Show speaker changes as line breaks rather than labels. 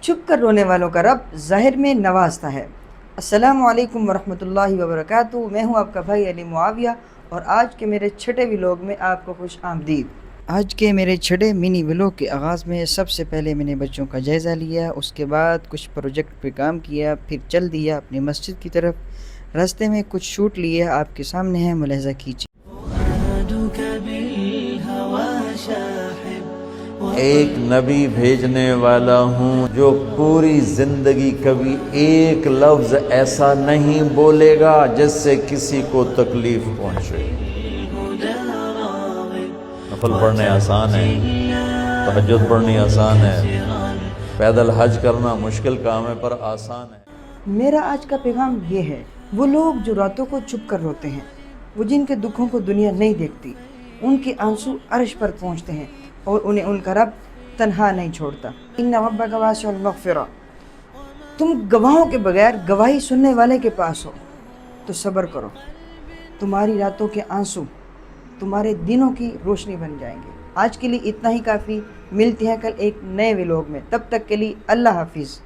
چھپ کر رونے والوں کا رب ظاہر میں نوازتا ہے۔ السلام علیکم ورحمۃ اللہ وبرکاتہ۔ میں ہوں آپ کا بھائی علی معاویہ اور آج کے میرے چھٹے ولاگ میں آپ کو خوش آمدید۔ آج کے میرے چھٹے منی ولاگ کے آغاز میں سب سے پہلے میں نے بچوں کا جائزہ لیا، اس کے بعد کچھ پروجیکٹ پہ کام کیا، پھر چل دیا اپنی مسجد کی طرف۔ راستے میں کچھ شوٹ لیا، آپ کے سامنے ہے، ملاحظہ کیجیے۔
ایک نبی بھیجنے والا ہوں جو پوری زندگی کبھی ایک لفظ ایسا نہیں بولے گا جس سے کسی کو تکلیف پہنچے۔ نفل پڑھنے آسان ہے، تہجد پڑھنی آسان ہے، پیدل حج کرنا مشکل کام ہے پر آسان ہے۔
میرا آج کا پیغام یہ ہے، وہ لوگ جو راتوں کو چھپ کر روتے ہیں، وہ جن کے دکھوں کو دنیا نہیں دیکھتی، ان کے آنسو عرش پر پہنچتے ہیں اور انہیں ان کا رب تنہا نہیں چھوڑتا۔ ان ربک واسع المغفرہ۔ تم گواہوں کے بغیر گواہی سننے والے کے پاس ہو تو صبر کرو، تمہاری راتوں کے آنسو تمہارے دنوں کی روشنی بن جائیں گے۔ آج کے لیے اتنا ہی کافی، ملتے ہیں کل ایک نئے ولاگ میں، تب تک کے لیے اللہ حافظ۔